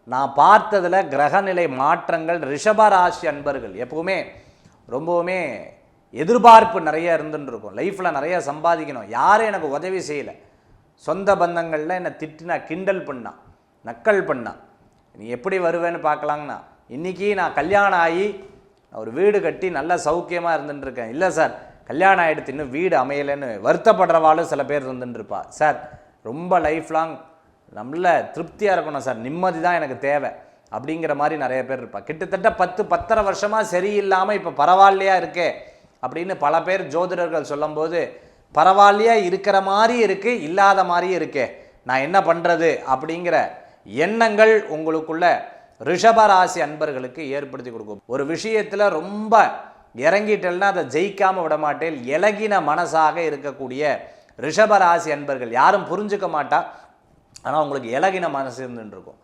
நான் பார்த்ததில் கிரகநிலை மாற்றங்கள் ரிஷபராசி அன்பர்கள் எப்பவுமே ரொம்பவுமே எதிர்பார்ப்பு நிறைய இருந்துன்னு இருக்கும். லைஃப்பில் நிறைய சம்பாதிக்கணும், யாரும் எனக்கு உதவி செய்யலை, சொந்த பந்தங்களில் என்னை திட்டினா, கிண்டல் பண்ணா, நக்கல் பண்ணா, நீ எப்படி வருவேன்னு பார்க்கலாங்கண்ணா. இன்றைக்கி நான் கல்யாணம் ஆகி ஒரு வீடு கட்டி நல்ல சௌக்கியமாக இருந்துட்டுருக்கேன். இல்லை சார், கல்யாணம் ஆகிடுத்து இன்னும் வீடு அமையலைன்னு வருத்தப்படுறவாளும் சில பேர் இருந்துட்டுருப்பா. சார் ரொம்ப லைஃப் லாங் நல்ல திருப்தியாக இருக்கணும் சார், நிம்மதி தான் எனக்கு தேவை அப்படிங்கிற மாதிரி நிறைய பேர் இருப்பா. கிட்டத்தட்ட 10-10.5 வருஷமாக சரியில்லாமல் இப்போ பரவாயில்லையா இருக்கே அப்படின்னு பல பேர் ஜோதிடர்கள் சொல்லும்போது, பரவாயில்லையா இருக்கிற மாதிரி இருக்குது, இல்லாத மாதிரியே இருக்கே, நான் என்ன பண்ணுறது அப்படிங்கிற எண்ணங்கள் உங்களுக்குள்ள ரிஷபராசி அன்பர்களுக்கு ஏற்படுத்தி கொடுக்கும். ஒரு விஷயத்தில் ரொம்ப இறங்கிட்டேன்னா அதை ஜெயிக்காமல் விட மாட்டேன். இலகின மனசாக இருக்கக்கூடிய ரிஷபராசி அன்பர்கள் யாரும் புரிஞ்சுக்க மாட்டா, ஆனால் உங்களுக்கு இலகின மனசு இருந்துட்டு இருக்கும்.